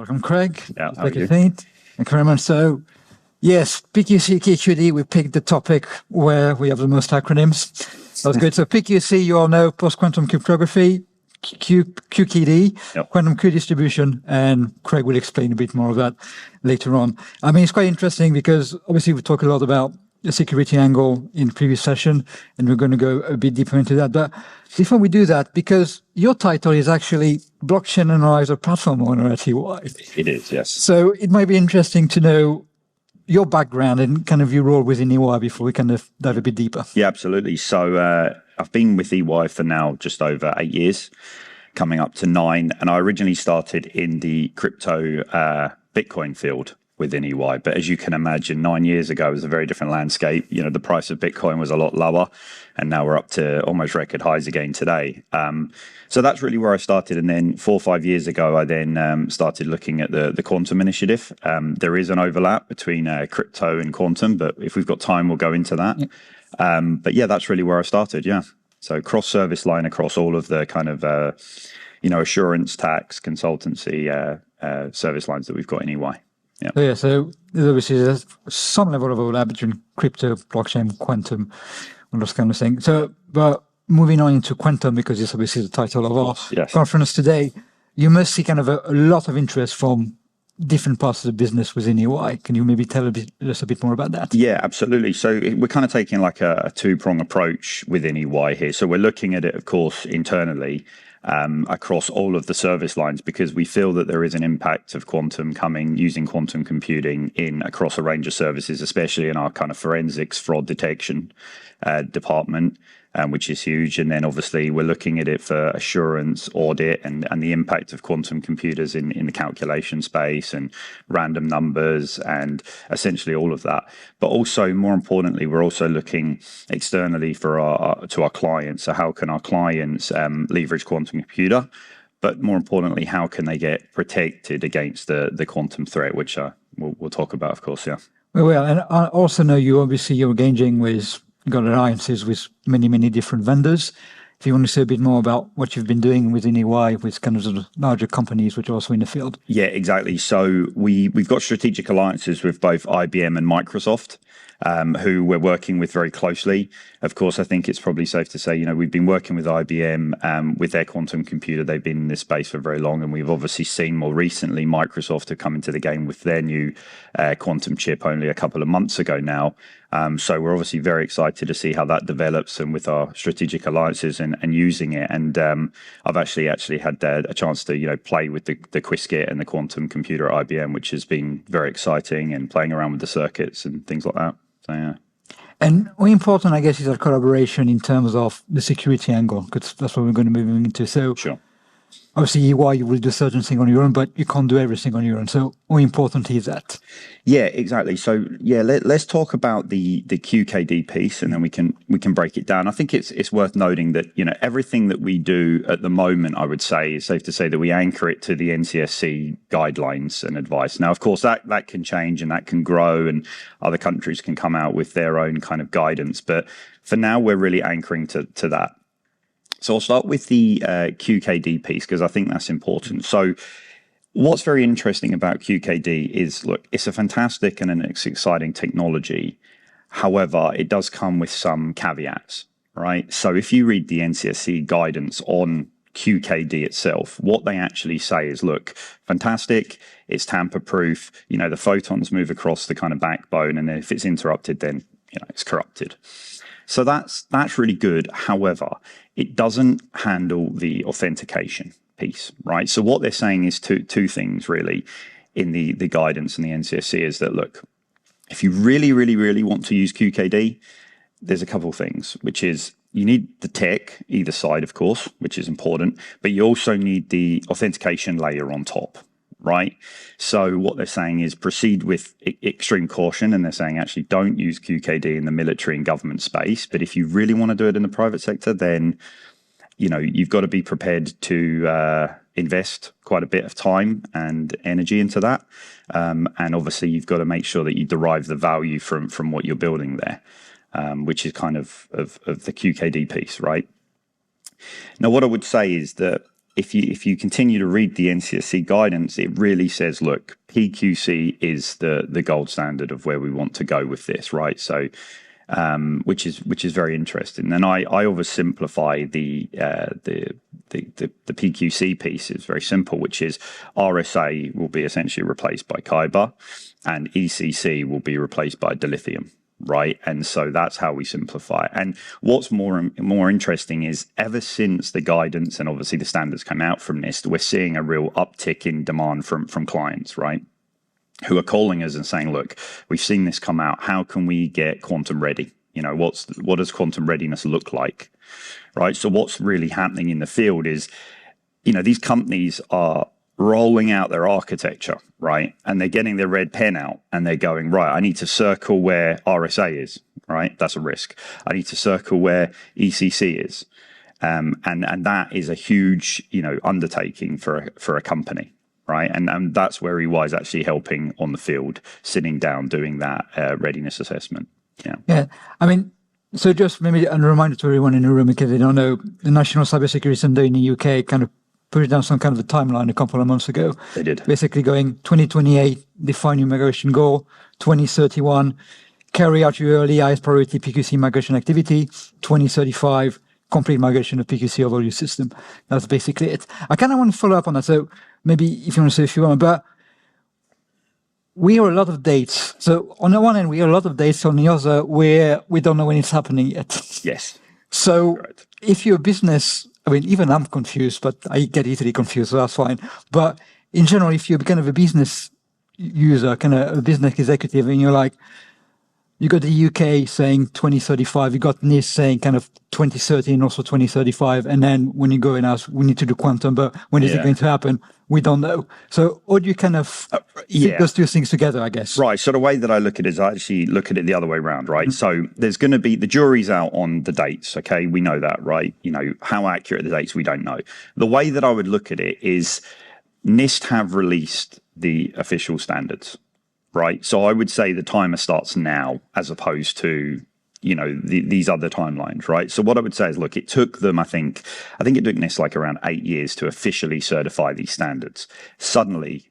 Welcome, Craig. Yeah, how are you? Thank you very much. So, yes, PQC, QKD, we picked the topic where we have the most acronyms. That's good. So PQC, you all know, post-quantum cryptography, QKD, yep. quantum key distribution, and Craig will explain a bit more of that later on. I mean, it's quite interesting because obviously we talk a lot about the security angle in the previous session, and we're going to go a bit deeper into that. But before we do that, because your title is actually Blockchain Analyzer Platform Owner at EY. It is, yes. So it might be interesting to know your background and kind of your role within EY before we kind of dive a bit deeper. Yeah, absolutely. So I've been with EY for now just over 8 years, coming up to 9. And I originally started in the crypto Bitcoin field within EY. But as you can imagine, 9 years ago was a very different landscape. You know, the price of Bitcoin was a lot lower, and now we're up to almost record highs again today. So that's really where I started. And then 4 or 5 years ago, I then started looking at the quantum initiative. There is an overlap between crypto and quantum, but if we've got time, we'll go into that. Yeah. But yeah, that's really where I started. Yeah. So cross-service line across all of the kind of, assurance, tax, consultancy service lines that we've got in EY. Yeah. So obviously there's some level of overlap between crypto, blockchain, quantum, and those kind of things. So, but moving on into quantum, because it's obviously the title of our conference today, you must see kind of a lot of interest from different parts of the business within EY. Can you maybe tell us a bit more about that? Yeah, absolutely. So we're kind of taking like a two-prong approach within EY here. So we're looking at it, of course, internally, across all of the service lines, because we feel that there is an impact of quantum coming using quantum computing across a range of services, especially in our kind of forensics fraud detection department, which is huge. And then obviously we're looking at it for assurance, audit, and the impact of quantum computers in the calculation space and random numbers and essentially all of that. But also, more importantly, we're also looking externally to our clients. So how can our clients leverage quantum computer? But more importantly, how can they get protected against the quantum threat, which we'll talk about, of course, yeah. Well, and I also know you're engaging with, got alliances with many, many different vendors. If you want to say a bit more about what you've been doing within EY with kind of the larger companies which are also in the field. Yeah, exactly. So we've got strategic alliances with both IBM and Microsoft, who we're working with very closely. Of course, I think it's probably safe to say, we've been working with IBM with their quantum computer. They've been in this space for very long, and we've obviously seen more recently Microsoft have come into the game with their new quantum chip only a couple of months ago now. So we're obviously very excited to see how that develops and with our strategic alliances and using it. And I've actually had a chance to play with the Qiskit and the quantum computer at IBM, which has been very exciting, and playing around with the circuits and things like that. So yeah. And how important, I guess, is our collaboration in terms of the security angle, because that's what we're going to be moving into. So sure. Obviously, EY, you will do certain things on your own, but you can't do everything on your own. So how important is that? Yeah, exactly. So yeah, let's talk about the QKD piece, and then we can break it down. I think it's worth noting that everything that we do at the moment, I would say, is safe to say that we anchor it to the NCSC guidelines and advice. Now, of course, that can change and that can grow, and other countries can come out with their own kind of guidance. But for now, we're really anchoring to that. So I'll start with the QKD piece, because I think that's important. So what's very interesting about QKD is, look, it's a fantastic and an exciting technology. However, it does come with some caveats, right? So if you read the NCSC guidance on QKD itself, what they actually say is, look, fantastic, it's tamper-proof, the photons move across the kind of backbone, and then if it's interrupted, then it's corrupted. So that's really good. However, it doesn't handle the authentication piece, right? So what they're saying is two things really in the guidance and the NCSC is that, look, if you really, really, really want to use QKD, there's a couple of things, which is you need the tech, either side, of course, which is important, but you also need the authentication layer on top. Right. So what they're saying is proceed with extreme caution. And they're saying actually don't use QKD in the military and government space. But if you really want to do it in the private sector, then, you've got to be prepared to invest quite a bit of time and energy into that. And obviously, you've got to make sure that you derive the value from what you're building there, which is kind of the QKD piece. Right. Now, what I would say is that if you continue to read the NCSC guidance, it really says, look, PQC is the gold standard of where we want to go with this, right? So, which is very interesting. And I oversimplify the PQC piece. Is very simple, which is RSA will be essentially replaced by Kyber, and ECC will be replaced by dilithium. Right. And so that's how we simplify it. And what's more interesting is ever since the guidance and obviously the standards come out from NIST, we're seeing a real uptick in demand from clients, right, who are calling us and saying, look, we've seen this come out. How can we get quantum ready? You know, what does quantum readiness look like? Right. So what's really happening in the field is, you know, these companies are rolling out their architecture, right? And they're getting their red pen out and they're going, right, I need to circle where RSA is, right? That's a risk. I need to circle where ECC is. And that is a huge, you know, undertaking for a company, right? And that's where EY is actually helping on the field, sitting down, doing that readiness assessment. Yeah. Yeah. I mean, so just maybe a reminder to everyone in the room, because they don't know, the National Cybersecurity Center in the UK kind of put down some kind of a timeline a couple of months ago. They did. Basically going 2028, define your migration goal, 2031, carry out your early highest priority PQC migration activity, 2035, complete migration of PQC of all your system. That's basically it. I kind of want to follow up on that. So maybe if you want to say a few more, but we hear a lot of dates. So on the one hand, we hear a lot of dates. On the other, where we don't know when it's happening yet. Yes. So if you're a business, I mean, even I'm confused, but I get easily confused, so that's fine. But in general, if you're kind of a business user, kind of a business executive, and you're like, you got the UK saying 2035, you got NIST saying kind of 2030 and also 2035, and then when you go and ask, we need to do quantum, but when is it going to happen? We don't know. So, or do you kind of fit those two things together, I guess? Right. So the way that I look at it is I actually look at it the other way around, right? So there's going to be, the jury's out on the dates, okay? We know that, right? You know, how accurate the dates, we don't know. The way that I would look at it is NIST have released the official standards, right? So I would say the timer starts now as opposed to, you know, these other timelines, right? So what I would say is, look, it took them, I think it took NIST like around 8 years to officially certify these standards. Suddenly,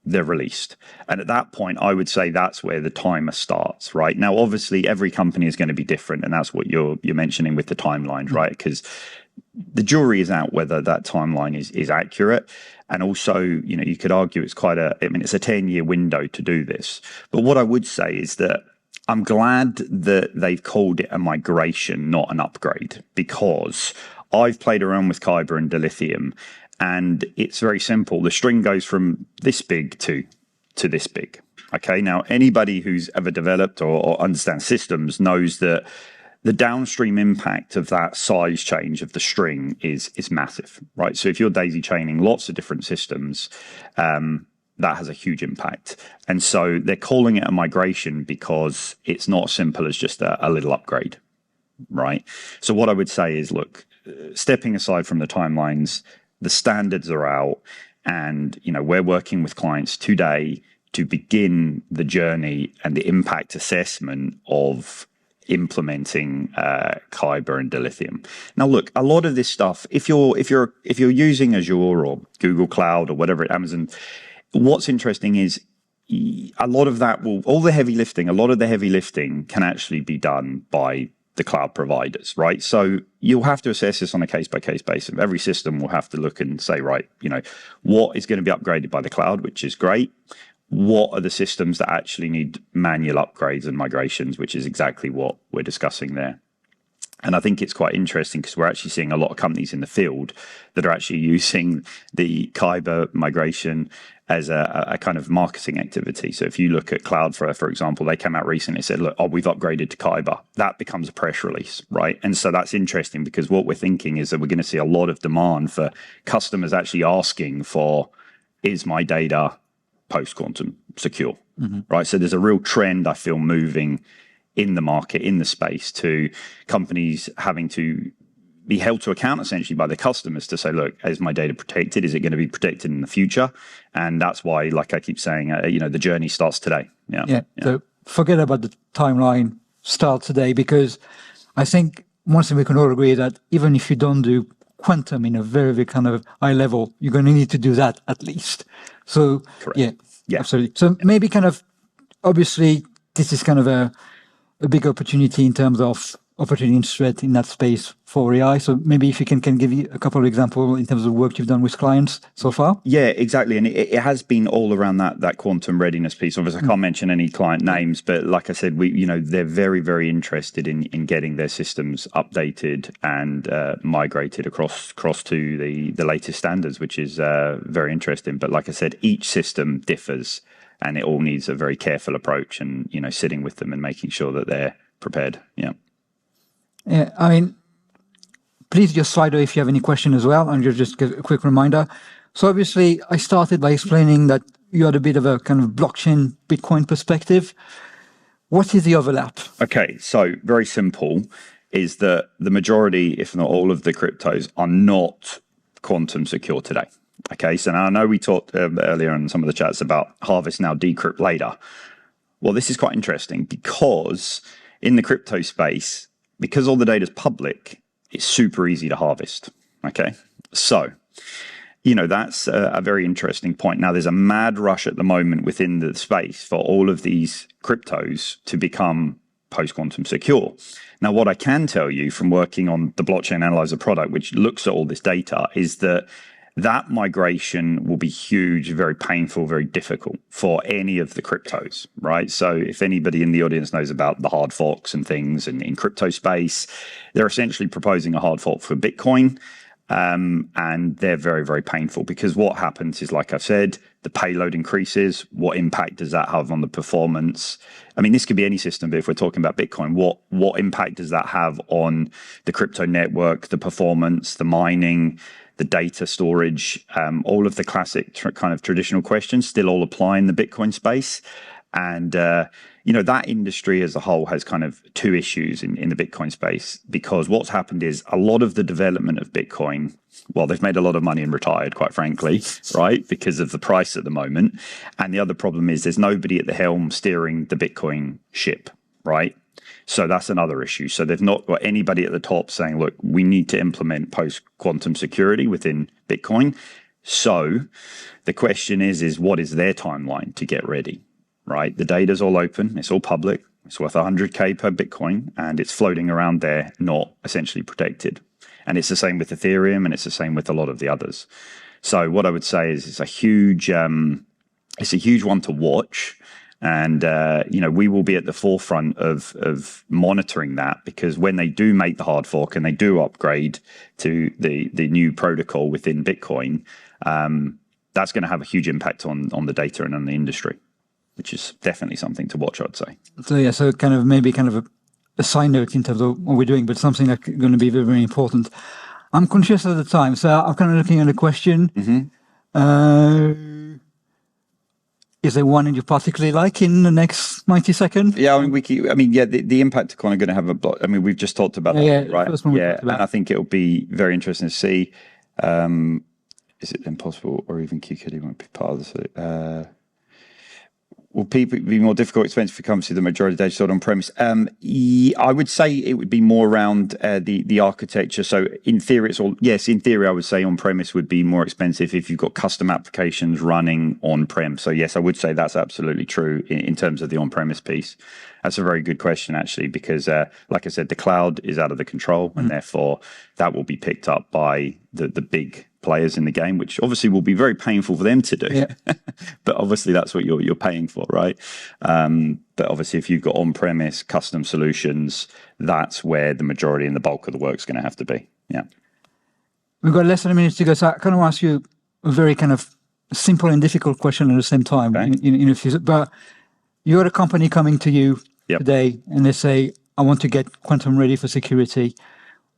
they're released. And at that point, I would say that's where the timer starts, right? Now, obviously, every company is going to be different, and that's what you're mentioning with the timelines, right? Because the jury is out whether that timeline is accurate. And also, you know, you could argue it's it's a 10-year window to do this. But what I would say is that I'm glad that they've called it a migration, not an upgrade, because I've played around with Kyber and dilithium, and it's very simple. The string goes from this big to this big. Okay, now anybody who's ever developed or understands systems knows that the downstream impact of that size change of the string is massive, right? So if you're daisy chaining lots of different systems, that has a huge impact. And so they're calling it a migration because it's not as simple as just a little upgrade, right? So what I would say is, look, stepping aside from the timelines, the standards are out, and, you know, we're working with clients today to begin the journey and the impact assessment of implementing Kyber and dilithium. Now, look, a lot of this stuff, if you're using Azure or Google Cloud or whatever, Amazon, what's interesting is a lot of that a lot of the heavy lifting can actually be done by the cloud providers, right? So you'll have to assess this on a case-by-case basis. Every system will have to look and say, right, you know, what is going to be upgraded by the cloud, which is great. What are the systems that actually need manual upgrades and migrations, which is exactly what we're discussing there. And I think it's quite interesting because we're actually seeing a lot of companies in the field that are actually using the Kyber migration as a kind of marketing activity. So if you look at Cloudflare, for example, they came out recently and said, look, we've upgraded to Kyber. That becomes a press release, right? And so that's interesting because what we're thinking is that we're going to see a lot of demand for customers actually asking for, is my data post-quantum secure, right? So there's a real trend, I feel, moving in the market, in the space, to companies having to be held to account essentially by their customers to say, look, is my data protected? Is it going to be protected in the future? And that's why, like I keep saying, you know, the journey starts today. Yeah. So forget about the timeline, start today, because I think one thing we can all agree that even if you don't do quantum in a very, very kind of high level, you're going to need to do that at least. So, Correct. yeah, absolutely. So maybe kind of, obviously, this is kind of a big opportunity in terms of opportunity and threat in that space for AI. So maybe if you can give you a couple of examples in terms of work you've done with clients so far. Yeah, exactly. And it has been all around that quantum readiness piece. Obviously, I can't mention any client names, but like I said, they're very, very interested in getting their systems updated and migrated across to the latest standards, which is very interesting. But like I said, each system differs and it all needs a very careful approach and, sitting with them and making sure that they're prepared. Yeah. Yeah, I mean, please just Slido if you have any question as well, and just give a quick reminder. So obviously, I started by explaining that you had a bit of a kind of blockchain Bitcoin perspective. What is the overlap? Okay, so very simple is that the majority, if not all of the cryptos are not quantum secure today. Okay, so now I know we talked earlier in some of the chats about harvest now, decrypt later. Well, this is quite interesting because in the crypto space, because all the data is public, it's super easy to harvest. Okay, so that's a very interesting point. Now, there's a mad rush at the moment within the space for all of these cryptos to become post-quantum secure. Now, what I can tell you from working on the blockchain analyzer product, which looks at all this data, is that migration will be huge, very painful, very difficult for any of the cryptos, right? So if anybody in the audience knows about the hard forks and things in crypto space, they're essentially proposing a hard fork for Bitcoin. And they're very, very painful because what happens is, like I said, the payload increases. What impact does that have on the performance? I mean, this could be any system, but if we're talking about Bitcoin, what impact does that have on the crypto network, the performance, the mining, the data storage, all of the classic kind of traditional questions still all apply in the Bitcoin space. And, that industry as a whole has kind of two issues in the Bitcoin space, because what's happened is a lot of the development of Bitcoin, well, they've made a lot of money and retired, quite frankly, right, because of the price at the moment. And the other problem is there's nobody at the helm steering the Bitcoin ship, right? So that's another issue. So they've not got anybody at the top saying, look, we need to implement post-quantum security within Bitcoin. So the question is what is their timeline to get ready, right? The data's all open. It's all public. It's worth 100K per Bitcoin, and it's floating around there, not essentially protected. And it's the same with Ethereum, and it's the same with a lot of the others. So what I would say is it's a huge one to watch. And, we will be at the forefront of monitoring that, because when they do make the hard fork and they do upgrade to the new protocol within Bitcoin, that's going to have a huge impact on the data and on the industry, which is definitely something to watch, I'd say. So kind of a side note in terms of what we're doing, but something that's going to be very, very important. I'm conscious of the time, so I'm kind of looking at the question. Mm-hmm. Is there one you particularly like in the next 90 seconds? Yeah, the impact are kind of going to have we've just talked about that, right? Yeah, and I think it'll be very interesting to see. Is it impossible, or even QKD won't be part of this? Will people be more difficult, expensive if it comes to the majority of data stored on premise? I would say it would be more around the architecture. So in theory, in theory, I would say on premise would be more expensive if you've got custom applications running on prem. So yes, I would say that's absolutely true in terms of the on premise piece. That's a very good question, actually, because like I said, the cloud is out of the control, and therefore that will be picked up by the big players in the game, which obviously will be very painful for them to do. Yeah. But obviously that's what you're paying for, right? But obviously if you've got on-premise custom solutions, that's where the majority and the bulk of the work is going to have to be. Yeah. We've got less than a minute to go, so I kind of ask you a very kind of simple and difficult question at the same time. Okay. But you're a company coming to you today, and they say, I want to get quantum ready for security.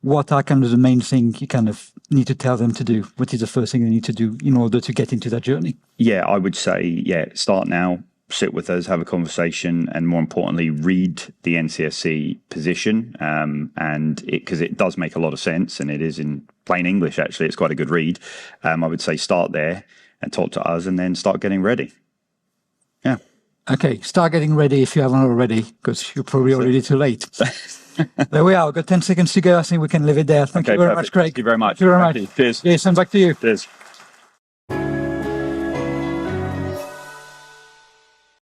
What are kind of the main thing you kind of need to tell them to do? What is the first thing they need to do in order to get into that journey? Yeah, I would say, start now, sit with us, have a conversation, and more importantly, read the NCSC position. And because it does make a lot of sense, and it is in plain English, actually, it's quite a good read. I would say start there and talk to us, and then start getting ready. Yeah. Okay, start getting ready if you haven't already, because you're probably already too late. There we are. We've got 10 seconds to go. I think we can leave it there. Thank you very much, Craig. Thank you very much. Thank you very much. Cheers. Jason, back to you. Cheers.